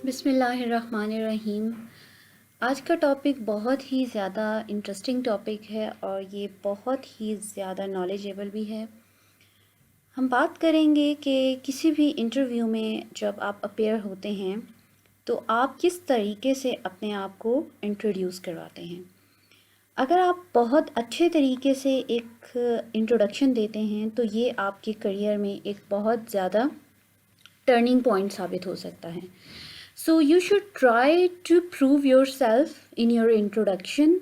बिस्मिल्लाहिर्रहमानिर्रहीम। आज का टॉपिक बहुत ही ज़्यादा इंटरेस्टिंग टॉपिक है और ये बहुत ही ज़्यादा नॉलेजेबल भी है। हम बात करेंगे कि किसी भी इंटरव्यू में जब आप अपेयर होते हैं तो आप किस तरीके से अपने आप को इंट्रोड्यूस करवाते हैं। अगर आप बहुत अच्छे तरीके से एक इंट्रोडक्शन देते हैं तो ये आपके करियर में एक बहुत ज़्यादा टर्निंग पॉइंट साबित हो सकता है। So you should try to prove yourself in your introduction,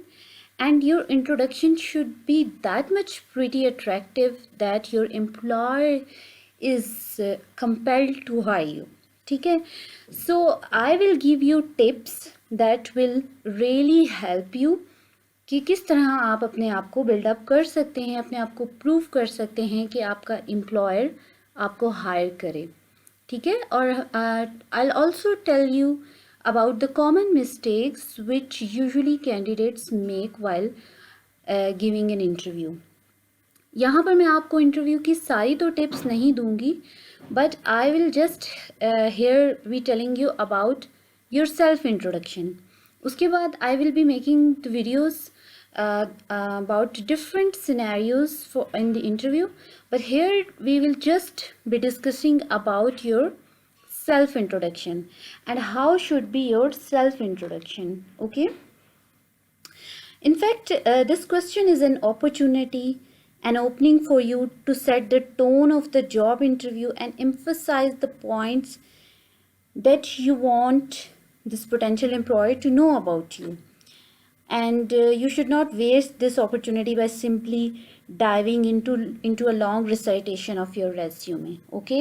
and your introduction should be that much pretty attractive that your employer is compelled to hire you. ठीक है? So I will give you tips that will really help you कि किस तरह आप अपने आप को buildup कर सकते हैं, अपने आप को प्रूव कर सकते हैं कि आपका एम्प्लॉयर आपको हायर करे। ठीक है। और I also tell you about the common mistakes which usually candidates make while giving an interview. यहाँ पर मैं आपको इंटरव्यू की सारी तो टिप्स नहीं दूंगी, but I will just here we telling you about your self introduction. उसके बाद I will be making the videos about different scenarios for in the interview, but here we will just be discussing about your self introduction and how should be your self introduction. Okay, in fact this question is an opportunity, an opening for you to set the tone of the job interview and emphasize the points that you want this potential employer to know about you. And you should not waste this opportunity by simply diving into a long recitation of your resume. Okay,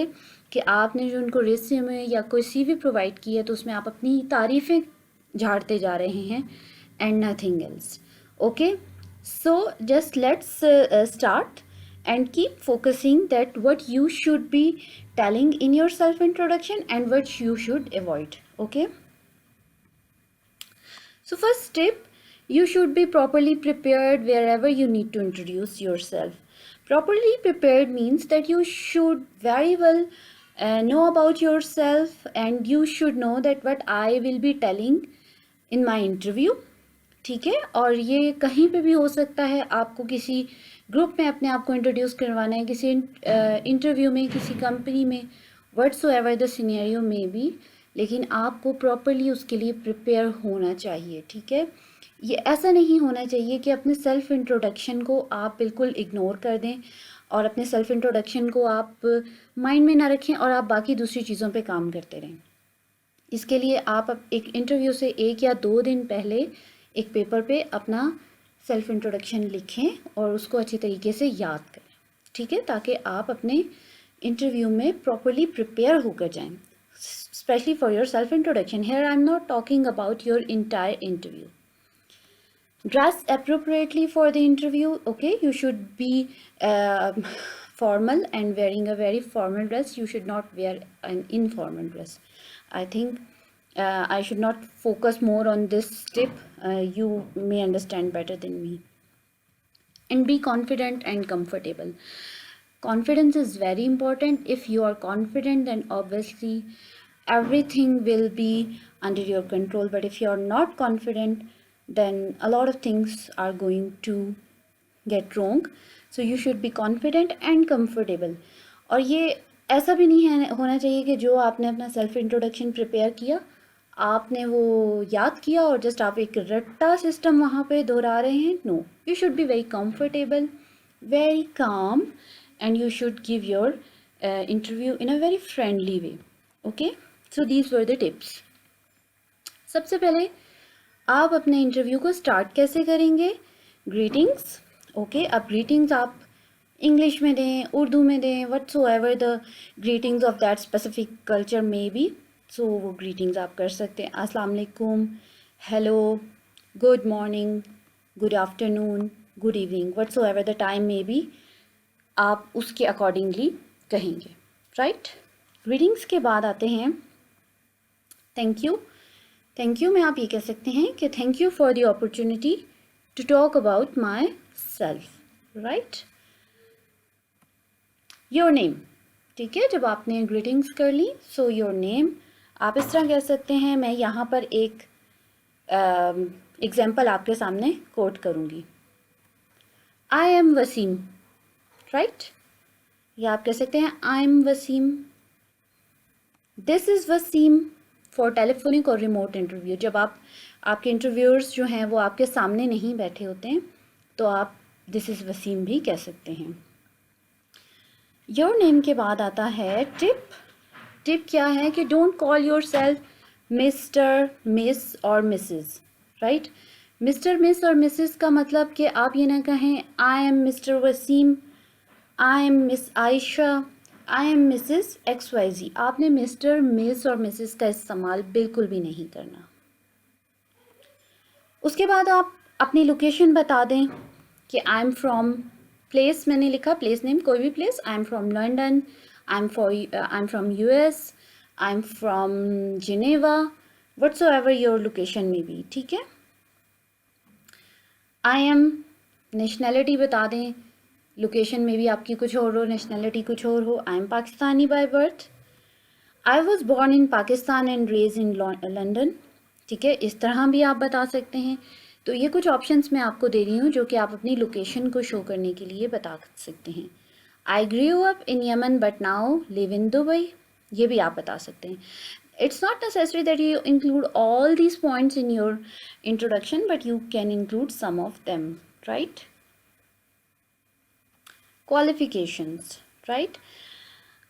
कि आपने जो उनको resume या कोई CV provide की है तो उसमें आप अपनी तारीफ़ें झाड़ते जा रहे हैं and nothing else. Okay, so just let's start and keep focusing that what you should be telling in your self introduction and what you should avoid. Okay, so first tip, you should be properly prepared wherever you need to introduce yourself. Properly prepared means that you should very well know about yourself, and you should know that what I will be telling in my interview. ठीक है। और ये कहीं पे भी हो सकता है, आपको किसी ग्रुप में अपने आप को इंट्रोड्यूस करवाना है, किसी इंटरव्यू में, किसी कंपनी में, व्हाटसोएवर द सिनेरियो में भी, लेकिन आपको प्रॉपरली उसके लिए प्रिपेयर होना चाहिए। ठीक है। ये ऐसा नहीं होना चाहिए कि अपने सेल्फ इंट्रोडक्शन को आप बिल्कुल इग्नोर कर दें और अपने सेल्फ इंट्रोडक्शन को आप माइंड में ना रखें और आप बाकी दूसरी चीज़ों पे काम करते रहें। इसके लिए आप एक इंटरव्यू से 1 या 2 दिन पहले एक पेपर पे अपना सेल्फ इंट्रोडक्शन लिखें और उसको अच्छी तरीके से याद करें। ठीक है, ताकि आप अपने इंटरव्यू में प्रॉपरली प्रिपेयर होकर जाएं, specially for your self introduction. Here I am not talking about your entire interview. Dress appropriately for the interview. Okay, you should be formal and wearing a very formal dress. You should not wear an informal dress. I think I should not focus more on this tip. You may understand better than me. And be confident and comfortable. Confidence is very important. If you are confident, then obviously everything will be under your control. But if you are not confident, then a lot of things are going to get wrong. So you should be confident and comfortable. और ये ऐसा भी नहीं है होना चाहिए कि जो आपने अपना सेल्फ इंट्रोडक्शन प्रिपेयर किया, आपने वो याद किया और जस्ट आप एक रट्टा सिस्टम वहाँ पे दोहरा रहे हैं। No, you should be very comfortable, very calm, and you should give your interview in a very friendly way. Okay, so these were the tips. सबसे पहले आप अपने इंटरव्यू को स्टार्ट कैसे करेंगे? ग्रीटिंग्स। ओके, अब ग्रीटिंग्स आप इंग्लिश में दें, उर्दू में दें, whatsoever the greetings of that specific culture में बी। सो वो ग्रीटिंग्स आप कर सकते हैं। अस्सलाम वालेकुम, hello, good morning, good afternoon, good evening, whatsoever the time में बी, आप उसके अकॉर्डिंगली कहेंगे। राइट। ग्रीटिंग्स के बाद आते हैं थैंक यू। थैंक यू में आप ये कह सकते हैं कि thank you for the opportunity to talk about myself. Right. Your name. ठीक है, जब आपने ग्रीटिंग्स कर ली, सो योर नेम, आप इस तरह कह सकते हैं, मैं यहाँ पर एक एग्जाम्पल आपके सामने कोट करूँगी। आई एम वसीम, राइट, या आप कह सकते हैं I am Wasim, this is Wasim for telephonic और रिमोट इंटरव्यू। जब आपके इंटरव्यूअर्स जो हैं वो आपके सामने नहीं बैठे होते हैं तो आप दिस इज़ वसीम भी कह सकते हैं। योर नेम के बाद आता है टिप। टिप क्या है कि don't call yourself Mr, Miss और मिसेस, राइट। मिस्टर, मिस और मिसेस का मतलब कि आप ये ना कहें I am Mr Wasim, I am Miss Ayesha, I am Mrs X Y Z. आपने मिस्टर, मिस और मिसेस का इस्तेमाल बिल्कुल भी नहीं करना। उसके बाद आप अपनी लोकेशन बता दें कि आई एम फ्रॉम, प्लेस मैंने लिखा, प्लेस नेम कोई भी place, I am from London, I am from US, I am from Geneva, whatsoever your location में भी, ठीक है। आई एम, नेशनैलिटी बता दें, लोकेशन में भी आपकी कुछ और हो, नेशनैलिटी कुछ और हो। I am Pakistani by birth, I was born in Pakistan and raised in London, ठीक है, इस तरह भी आप बता सकते हैं। तो ये कुछ ऑप्शंस मैं आपको दे रही हूँ जो कि आप अपनी लोकेशन को शो करने के लिए बता सकते हैं। I grew up in Yemen but now live in Dubai, ये भी आप बता सकते हैं। It's not necessary that you include all these points in your introduction, but you can include some of them, right? Qualifications, right?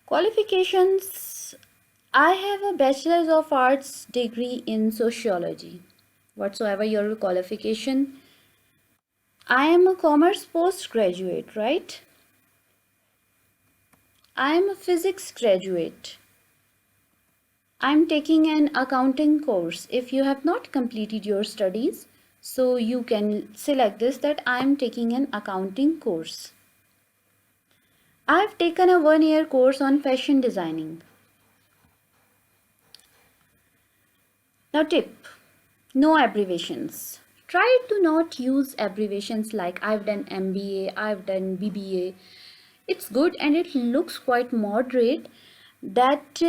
Qualifications, I have a Bachelor's of Arts degree in Sociology, whatsoever your qualification. I am a commerce postgraduate, right? I am a physics graduate. I'm taking an accounting course. If you have not completed your studies, so you can select this, that I'm taking an accounting course. I've taken a 1-year course on fashion designing. Now tip, no abbreviations. Try to not use abbreviations like I've done MBA, I've done BBA. It's good and it looks quite moderate that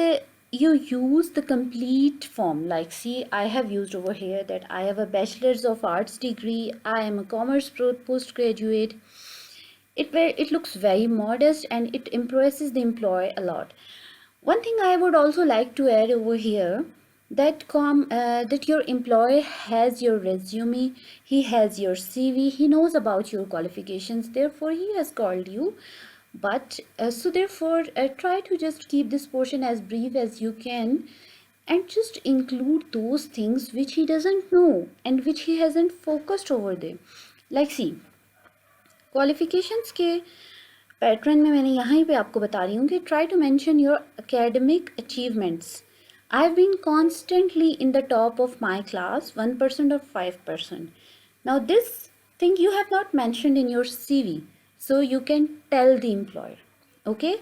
you use the complete form. Like, see, I have used over here that I have a Bachelor's of Arts degree, I am a commerce postgraduate. It looks very modest and it impresses the employer a lot. One thing I would also like to add over here, that that your employer has your resume, he has your CV, he knows about your qualifications, therefore he has called you. But so therefore try to just keep this portion as brief as you can and just include those things which he doesn't know and which he hasn't focused over there. Like, see, qualifications के pattern में मैंने यहाँ पे आपको बता रही हूँ कि try to mention your academic achievements. I've been constantly in the top of my class, 1% or 5%. Now this thing you have not mentioned in your CV, so you can tell the employer, okay.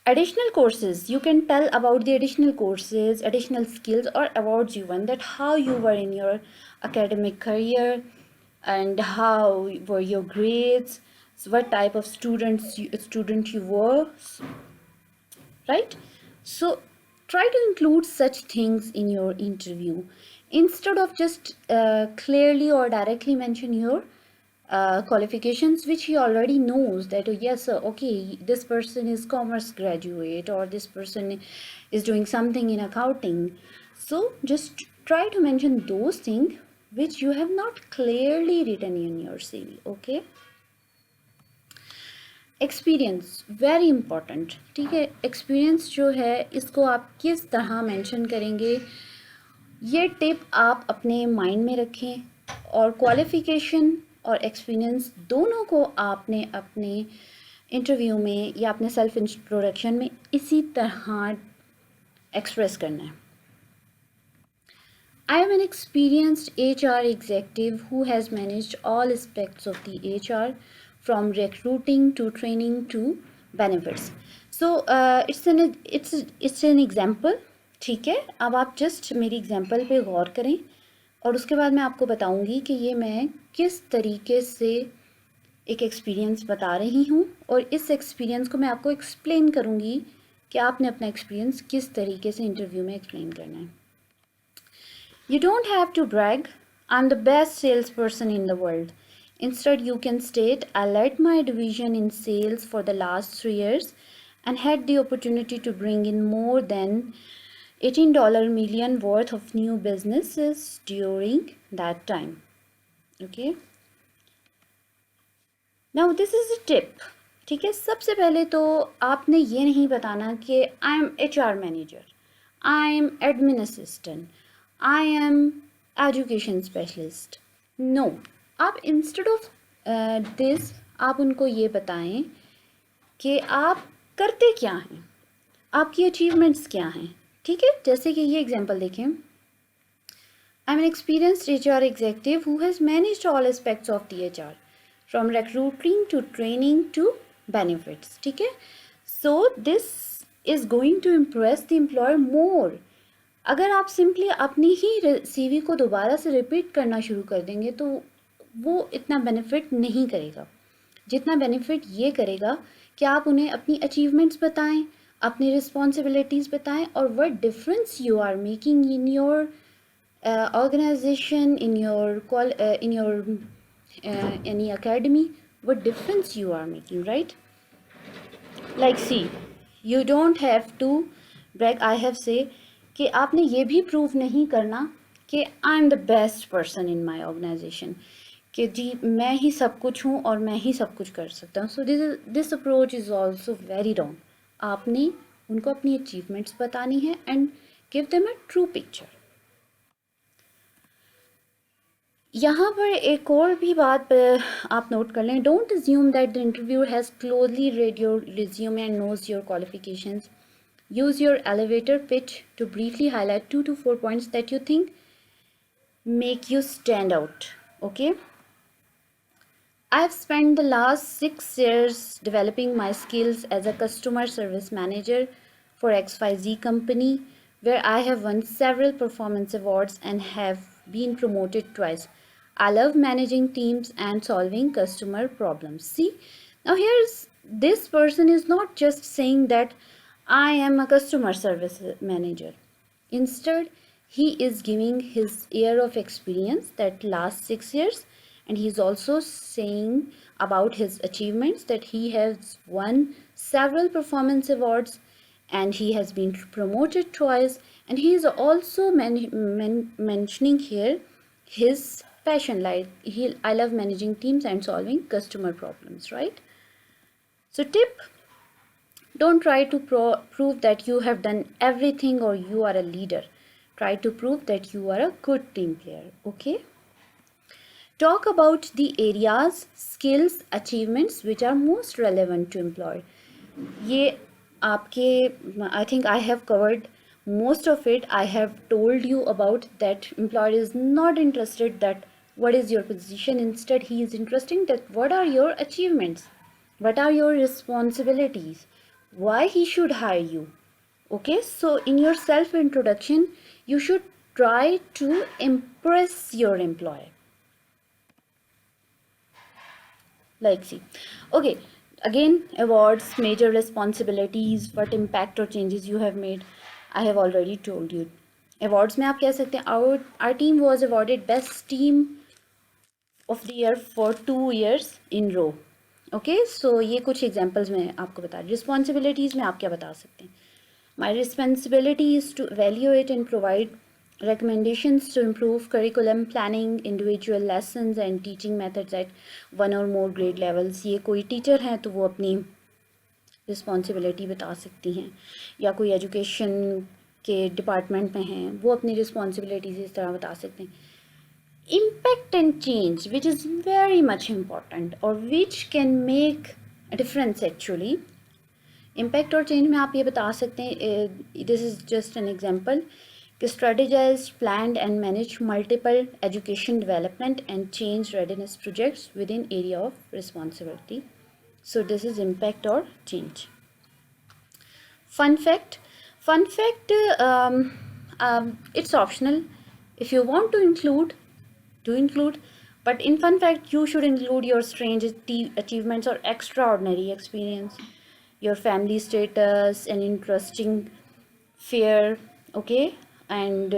Additional courses, you can tell about the additional courses, additional skills or awards you won, that how you were in your academic career and how were your grades, so what type of student you were, right. So try to include such things in your interview instead of just clearly or directly mention your qualifications which he already knows, that oh, yes sir, okay, this person is commerce graduate or this person is doing something in accounting. So just try to mention those things which you have not clearly written in your CV, okay. Experience very important, ठीक है। Experience जो है इसको आप किस तरह mention करेंगे, ये टिप आप अपने माइंड में रखें। और क्वालिफिकेशन और एक्सपीरियंस दोनों को आपने अपने इंटरव्यू में या अपने सेल्फ इंट्रोडक्शन में इसी तरह एक्सप्रेस करना है। I am an experienced HR executive who has managed all aspects of the HR, from recruiting to training to benefits. So it's an example, ठीक है। अब आप जस्ट मेरी एग्जाम्पल पे गौर करें और उसके बाद मैं आपको बताऊंगी कि ये मैं किस तरीके से एक एक्सपीरियंस बता रही हूँ और इस एक्सपीरियंस को मैं आपको एक्सप्लेन करूँगी कि आपने अपना एक्सपीरियंस किस तरीके से इंटरव्यू में एक्सप्लेन करना है. You don't have to brag, I'm the best salesperson in the world. Instead, you can state, I led my division in sales for the last 3 years and had the opportunity to bring in more than $18 million worth of new businesses during that time. Okay. Now, this is a tip. ठीक है, सबसे पहले तो आपने ये नहीं बताना कि I am HR manager, I am admin assistant, I am education specialist. No, आप इंस्टेड ऑफ दिस आप उनको ये बताएं कि आप करते क्या हैं, आपकी अचीवमेंट्स क्या हैं. ठीक है, जैसे कि ये एग्जांपल देखें. I am N experienced HR executive who has managed all aspects of the HR, from recruiting to training to benefits. ठीक है, so this is going to impress the employer more. अगर आप सिंपली अपनी ही CV को दोबारा से repeat करना शुरू कर देंगे तो वो इतना बेनिफिट नहीं करेगा जितना बेनिफिट ये करेगा कि आप उन्हें अपनी अचीवमेंट्स बताएं, अपनी रिस्पॉन्सिबिलिटीज़ बताएं और what difference you are making in your organization, in your any academy, what difference you are making, right? Like see, you don't have to brag, I have say कि आपने ये भी प्रूव नहीं करना कि I am the best person in my organisation, कि जी मैं ही सब कुछ हूँ और मैं ही सब कुछ कर सकता हूँ. So this approach is also very wrong. आपने उनको अपनी अचीवमेंट्स बतानी है and give them a true picture. यहाँ पर एक और भी बात आप नोट कर लें. Don't assume that the interviewer has closely read your resume and knows your qualifications. Use your elevator pitch to briefly highlight 2 to 4 points that you think make you stand out. Okay? I have spent the last 6 years developing my skills as a customer service manager for XYZ company, where I have won several performance awards and have been promoted twice. I love managing teams and solving customer problems. See, now here's this person is not just saying that I am a customer service manager. Instead, he is giving his year of experience that lasts 6 years, and he's also saying about his achievements that he has won several performance awards and he has been promoted twice, and he is also mentioning here his passion, like I love managing teams and solving customer problems, right? So tip, don't try to prove that you have done everything or you are a leader. Try to prove that you are a good team player. Okay, talk about the areas, skills, achievements which are most relevant to employer. ये आपके, I think I have covered most of it. I have told you about that employer is not interested that what is your position. Instead, he is interested that what are your achievements, what are your responsibilities, why he should hire you. Okay, so in your self introduction you should try to impress your employer. Like see, okay, again, awards, major responsibilities, what impact or changes you have made. I have already told you. Awards में आप कह सकते हैं our team was awarded best team of the year for 2 years in row. Okay, so ये कुछ examples मैं आपको बता. Responsibilities में आप क्या बता सकते हैं? My responsibility is to evaluate and provide recommendations to improve curriculum planning, individual lessons and teaching methods at one or more grade levels. ये कोई टीचर हैं तो वो अपनी रिस्पॉन्सिबिलिटी बता सकती हैं, या कोई एजुकेशन के डिपार्टमेंट में हैं वो अपनी रिस्पॉन्सिबिलिटीज इस तरह बता सकते हैं. Impact and change, which is very much important or which can make a difference actually. Impact और change में आप ये बता सकते हैं, this is just an example, कि strategize, planned and manage multiple education development and change readiness projects within area of responsibility. So this is impact or change. Fun fact, it's optional. If you want to include, do include, but in fun fact you should include your strange achievements or extraordinary experience. your family status, an interesting fare, okay, and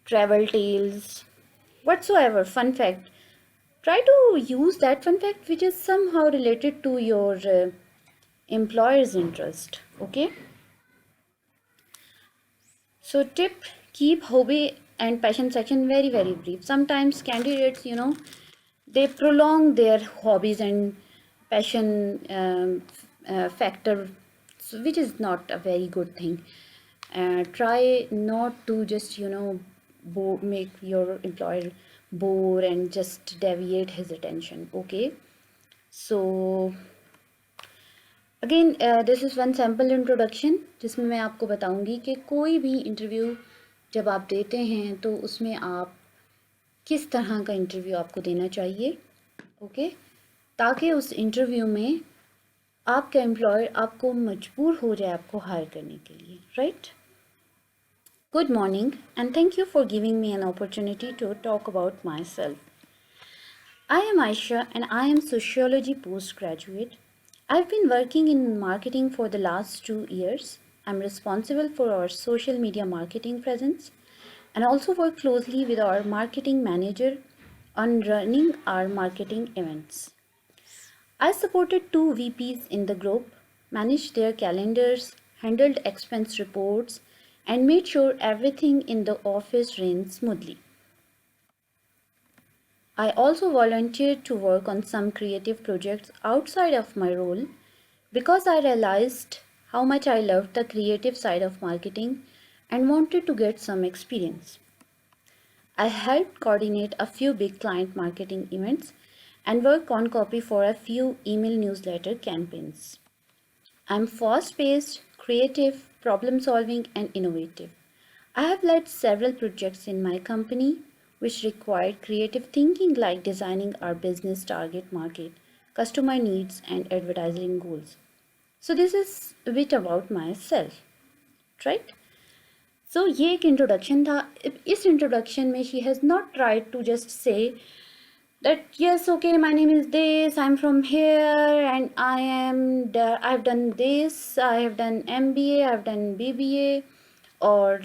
travel tales, whatsoever fun fact. Try to use that fun fact which is somehow related to your employer's interest, okay. So tip, keep hobby and passion section very very brief. Sometimes candidates, they prolong their hobbies and passion factor, so which is not a very good thing. Try not to just make your employer bore and just deviate his attention, okay. So again this is one sample introduction जिसमें मैं आपको बताऊंगी कि कोई भी interview जब आप देते हैं तो उसमें आप किस तरह का इंटरव्यू आपको देना चाहिए, ओके, ताकि उस इंटरव्यू में आपका एम्प्लॉयर आपको मजबूर हो जाए आपको हायर करने के लिए, right. Good morning and thank you for giving me an opportunity to talk about myself. I am Aisha and I am sociology postgraduate. I've been working in marketing for the last 2 years. I'm responsible for our social media marketing presence and also work closely with our marketing manager on running our marketing events. I supported two VPs in the group, managed their calendars, handled expense reports, and made sure everything in the office ran smoothly. I also volunteered to work on some creative projects outside of my role because I realized how much I loved the creative side of marketing and wanted to get some experience. I helped coordinate a few big client marketing events and work on copy for a few email newsletter campaigns. I'm fast paced, creative, problem solving, and innovative. I have led several projects in my company which required creative thinking like designing our business target market, customer needs, and advertising goals. So, this is a bit about myself, right? So ये एक introduction था. इस introduction में she has not tried to just say that yes, okay, my name is this, I'm from here, and I've done this, I have done MBA, I've done BBA, or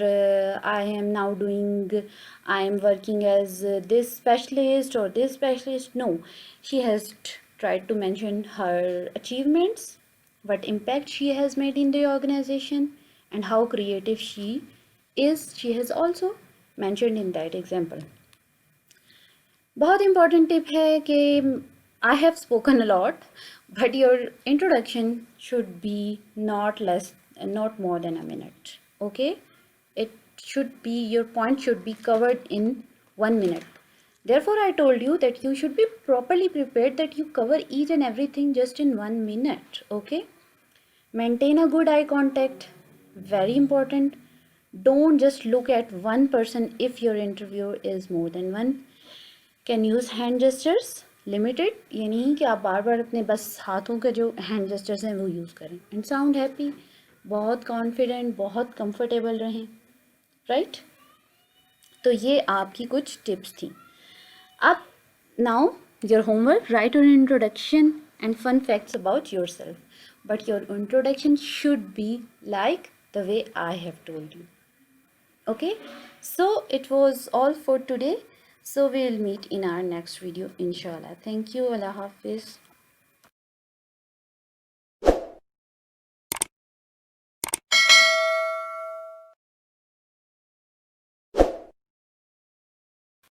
I am working as this specialist or this specialist. No, she has tried to mention her achievements, what impact she has made in the organization, and how creative she is. She has also mentioned in that example. बहुत important tip है कि I have spoken a lot, but your introduction should be not more than a minute. Okay, your point should be covered in 1 minute. Therefore, I told you that you should be properly prepared, that you cover each and everything just in 1 minute. Okay, maintain a good eye contact, very important. Don't just look at one person if your interviewer is more than one. Can use hand gestures limited, ये नहीं कि आप बार बार अपने बस हाथों के जो hand gestures हैं वो यूज़ करें. एंड साउंड हैप्पी, बहुत कॉन्फिडेंट, बहुत कंफर्टेबल रहें, राइट. तो ये आपकी कुछ टिप्स थी. अब now your homework, right your introduction and fun facts about yourself, but your introduction should be like the way I have told you. Okay, so it was all for today. So we'll meet in our next video, inshallah. Thank you. Allah Hafiz.